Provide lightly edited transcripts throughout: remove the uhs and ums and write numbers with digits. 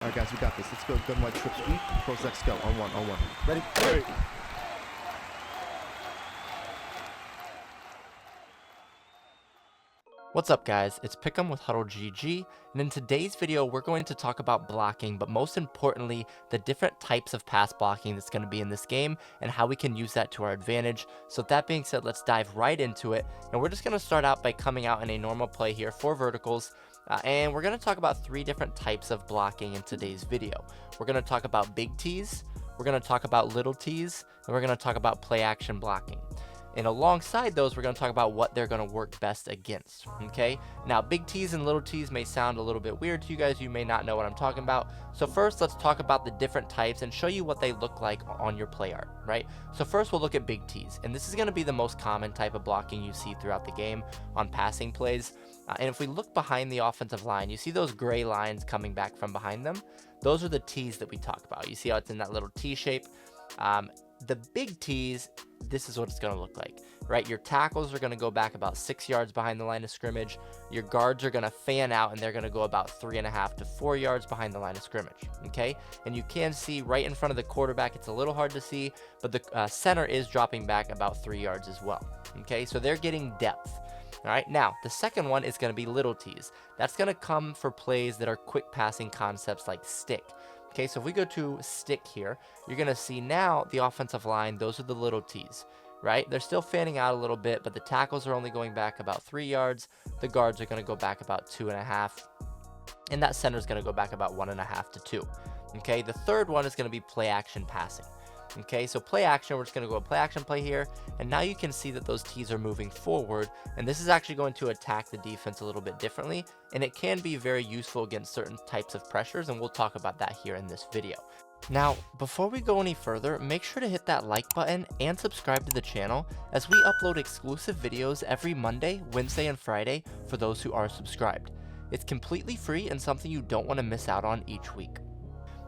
All right, guys, we got this. Let's go. Gun wide trip sweep. Pros X go. On one. On one. Ready? Ready. What's up, guys? It's Pick'em with HuddleGG, and in today's video we're going to talk about blocking, but most importantly the different types of pass blocking that's going to be in this game and how we can use that to our advantage. So with that being said, let's dive right into it, and we're just going to start out by coming out in a normal play here, 4 verticals, and we're going to talk about 3 different types of blocking in today's video. We're going to talk about big T's, we're going to talk about little T's, and we're going to talk about play action blocking. And alongside those, we're going to talk about what they're going to work best against, okay? Now, big T's and little T's may sound a little bit weird to you guys. You may not know what I'm talking about. So first, let's talk about the different types and show you what they look like on your play art, right? So first, we'll look at big T's. And this is going to be the most common type of blocking you see throughout the game on passing plays. And if we look behind the offensive line, you see those gray lines coming back from behind them. Those are the T's that we talk about. You see how it's in that little T shape. The big T's, this is what it's going to look like, right? Your tackles are going to go back about 6 yards behind the line of scrimmage. Your guards are going to fan out, and they're going to go about 3.5 to 4 yards behind the line of scrimmage, okay? And you can see right in front of the quarterback, it's a little hard to see, but the center is dropping back about 3 yards as well, okay? So they're getting depth. All right, now the second one is going to be little T's. That's going to come for plays that are quick passing concepts like stick. Okay, so if we go to stick here, you're going to see now the offensive line, those are the little T's, right? They're still fanning out a little bit, but the tackles are only going back about 3 yards. The guards are going to go back about 2.5, and that center is going to go back about 1.5 to 2. Okay, the third one is going to be play action passing. Okay, so play action, we're just going to go a play action play here, and now you can see that those T's are moving forward, and this is actually going to attack the defense a little bit differently, and it can be very useful against certain types of pressures, and we'll talk about that here in this video. Now, before we go any further, make sure to hit that like button and subscribe to the channel, as we upload exclusive videos every Monday, Wednesday, and Friday for those who are subscribed. It's completely free and something you don't want to miss out on each week.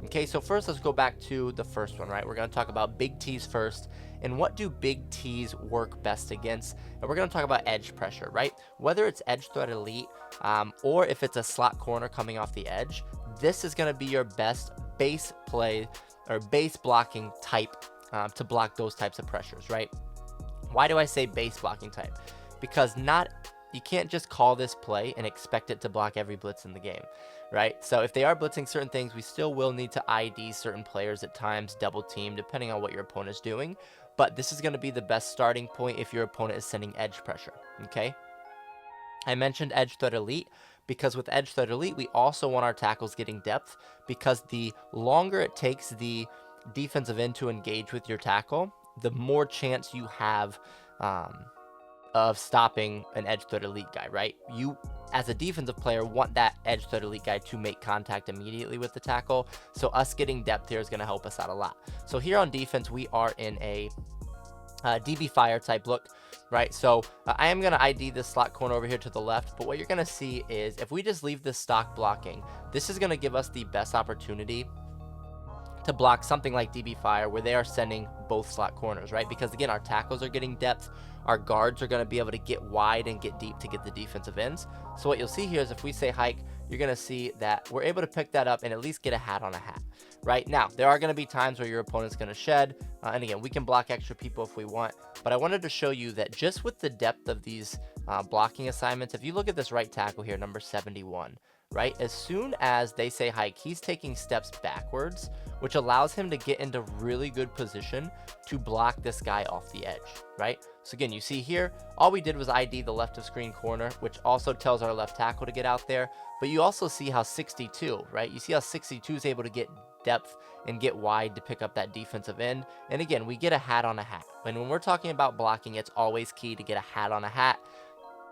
Okay, so first let's go back to the first one, right? We're going to talk about big T's first, and what do big T's work best against? And we're going to talk about edge pressure, right? Whether it's edge threat elite or if it's a slot corner coming off the edge, this is going to be your best base play or base blocking type to block those types of pressures, right? Why do I say base blocking type? Because you can't just call this play and expect it to block every blitz in the game, right? So if they are blitzing certain things, we still will need to ID certain players at times, double team, depending on what your opponent is doing. But this is going to be the best starting point if your opponent is sending edge pressure, okay? I mentioned edge threat elite because with edge threat elite, we also want our tackles getting depth, because the longer it takes the defensive end to engage with your tackle, the more chance you have of stopping an edge threat elite guy, right? You, as a defensive player, want that edge threat elite guy to make contact immediately with the tackle. So us getting depth here is going to help us out a lot. So here on defense, we are in a DB fire type look, right? So I am going to ID this slot corner over here to the left, but what you're going to see is if we just leave this stock blocking, this is going to give us the best opportunity to block something like DB fire where they are sending both slot corners, right? Because again, our tackles are getting depth, our guards are going to be able to get wide and get deep to get the defensive ends. So what you'll see here is if we say hike, you're going to see that we're able to pick that up and at least get a hat on a hat. Right now, there are going to be times where your opponent's going to shed, and again, we can block extra people if we want, but I wanted to show you that just with the depth of these blocking assignments, if you look at this right tackle here, number 71, right, as soon as they say hike, he's taking steps backwards, which allows him to get into really good position to block this guy off the edge, right? So again, you see here, all we did was ID the left of screen corner, which also tells our left tackle to get out there, but you also see how 62, right? You see how 62 is able to get depth and get wide to pick up that defensive end. And again, we get a hat on a hat. And when we're talking about blocking, it's always key to get a hat on a hat.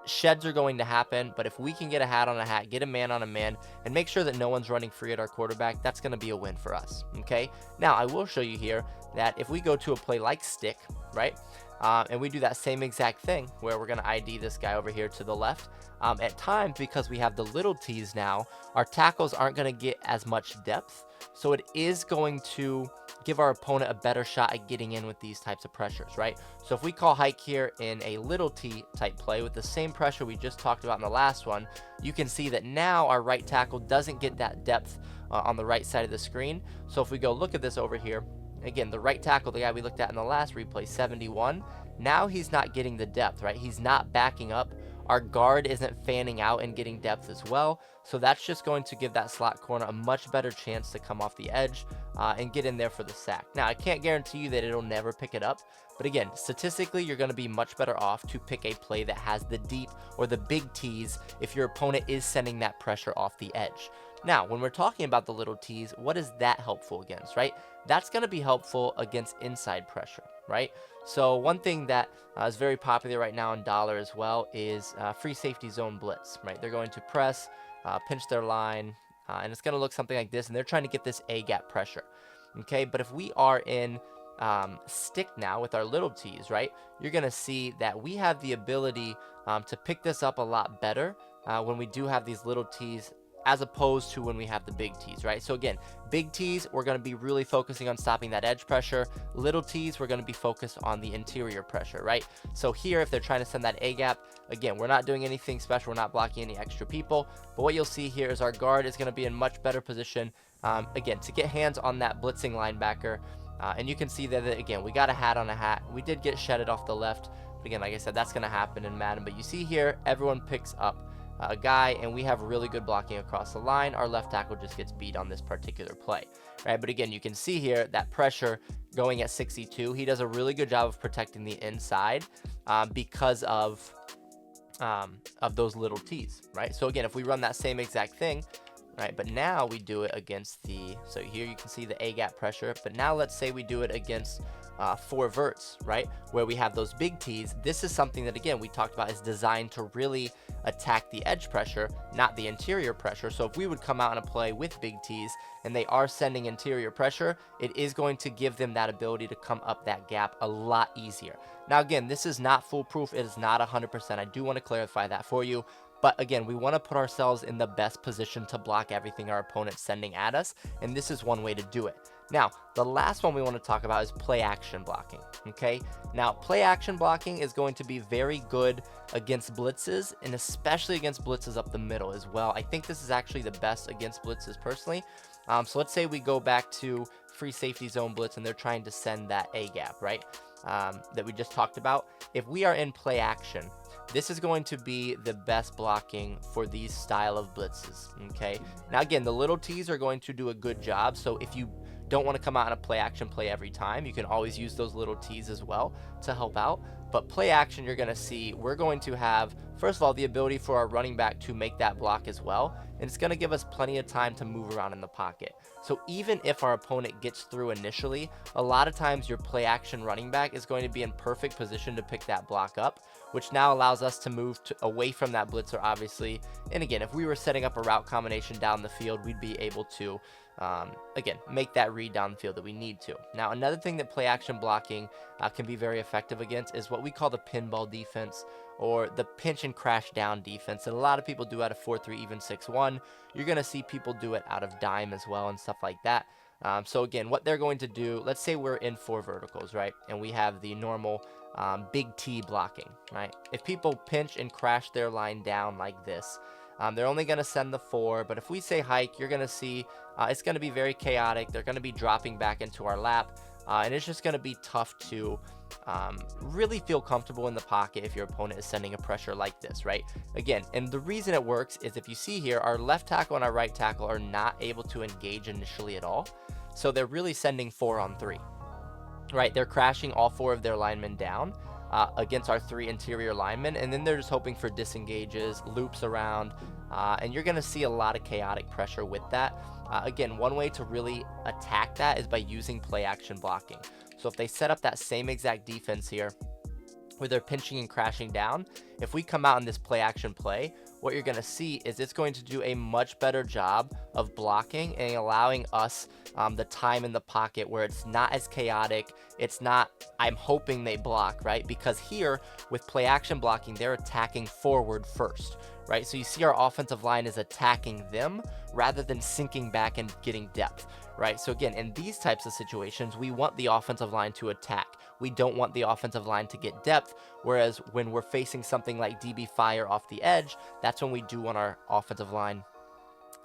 Sheds are going to happen, but if we can get a hat on a hat, get a man on a man, and make sure that no one's running free at our quarterback, that's going to be a win for us, okay? Now, I will show you here that if we go to a play like stick, right, And we do that same exact thing where we're going to ID this guy over here to the left. At times, because we have the little T's now, our tackles aren't going to get as much depth. So it is going to give our opponent a better shot at getting in with these types of pressures, right? So if we call hike here in a little T type play with the same pressure we just talked about in the last one, you can see that now our right tackle doesn't get that depth on the right side of the screen. So if we go look at this over here, again, the right tackle, the guy we looked at in the last replay, 71, now he's not getting the depth, right? He's not backing up. Our guard isn't fanning out and getting depth as well. So that's just going to give that slot corner a much better chance to come off the edge and get in there for the sack. Now, I can't guarantee you that it'll never pick it up. But again, statistically, you're going to be much better off to pick a play that has the deep or the big T's if your opponent is sending that pressure off the edge. Now, when we're talking about the little T's, what is that helpful against, right? That's going to be helpful against inside pressure, right? So one thing that is very popular right now in dollar as well is free safety zone blitz, right? They're going to press, pinch their line, and it's going to look something like this, and they're trying to get this A-gap pressure, okay? But if we are in stick now with our little T's, right, you're going to see that we have the ability to pick this up a lot better when we do have these little T's as opposed to when we have the big T's, right? So again, big T's, we're going to be really focusing on stopping that edge pressure. Little T's, we're going to be focused on the interior pressure, right? So here, if they're trying to send that A gap, again, we're not doing anything special. We're not blocking any extra people. But what you'll see here is our guard is going to be in much better position, again, to get hands on that blitzing linebacker. And you can see that, again, we got a hat on a hat. We did get shedded off the left. But again, like I said, that's going to happen in Madden. But you see here, everyone picks up a guy, and we have really good blocking across the line. Our left tackle just gets beat on this particular play, right? But again, you can see here that pressure going at 62. He does a really good job of protecting the inside because of those little T's, right? So again, if we run that same exact thing, right, but now we do it against the, so here you can see the A-gap pressure, but now let's say we do it against 4 verts, right, where we have those big T's. This is something that, again, we talked about is designed to really attack the edge pressure, not the interior pressure. So if we would come out in a play with big T's and they are sending interior pressure, it is going to give them that ability to come up that gap a lot easier. Now, again, this is not foolproof. It is not 100%. I do want to clarify that for you. But again, we want to put ourselves in the best position to block everything our opponent's sending at us, and this is one way to do it. Now, the last one we want to talk about is play action blocking, okay? Now, play action blocking is going to be very good against blitzes, and especially against blitzes up the middle as well. I think this is actually the best against blitzes personally. So let's say we go back to free safety zone blitz, and they're trying to send that A-gap, right, that we just talked about. If we are in play action, this is going to be the best blocking for these style of blitzes, okay? Now, again, the little T's are going to do a good job, so if you don't want to come out in a play action play every time, you can always use those little T's as well to help out. But play action, you're going to see we're going to have, first of all, the ability for our running back to make that block as well, and it's going to give us plenty of time to move around in the pocket. So even if our opponent gets through initially, a lot of times your play action running back is going to be in perfect position to pick that block up, which now allows us to move away from that blitzer, obviously. And again, if we were setting up a route combination down the field, we'd be able to, again, make that read down the field that we need to. Now, another thing that play action blocking can be very effective against is what we call the pinball defense, or the pinch and crash down defense. And a lot of people do out of 4-3, even 6-1. You're going to see people do it out of dime as well and stuff like that. So again, what they're going to do, let's say we're in 4 verticals, right? And we have the normal big T blocking, right? If people pinch and crash their line down like this, they're only going to send the 4, but if we say hike, you're going to see it's going to be very chaotic. They're going to be dropping back into our lap, and it's just going to be tough to really feel comfortable in the pocket if your opponent is sending a pressure like this, right? Again, and the reason it works is if you see here, our left tackle and our right tackle are not able to engage initially at all, so they're really sending 4-on-3, right? They're crashing all 4 of their linemen down against our 3 interior linemen, and then they're just hoping for disengages, loops around, and you're going to see a lot of chaotic pressure with that. Again, one way to really attack that is by using play action blocking. So if they set up that same exact defense here, where they're pinching and crashing down, if we come out in this play action play, what you're going to see is it's going to do a much better job of blocking and allowing us the time in the pocket where it's not as chaotic. It's not, I'm hoping they block, right? Because here with play action blocking, they're attacking forward first, right? So you see our offensive line is attacking them rather than sinking back and getting depth, right? So again, in these types of situations, we want the offensive line to attack. We don't want the offensive line to get depth, whereas when we're facing something like DB fire off the edge, that's when we do want our offensive line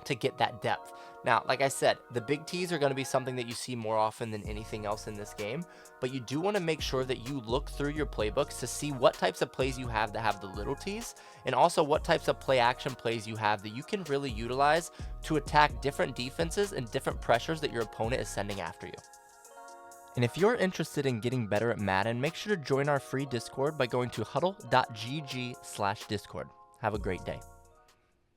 to get that depth. Now, like I said, the big T's are going to be something that you see more often than anything else in this game, but you do want to make sure that you look through your playbooks to see what types of plays you have that have the little T's, and also what types of play action plays you have that you can really utilize to attack different defenses and different pressures that your opponent is sending after you. And if you're interested in getting better at Madden, make sure to join our free Discord by going to HuddleGG/Discord. Have a great day.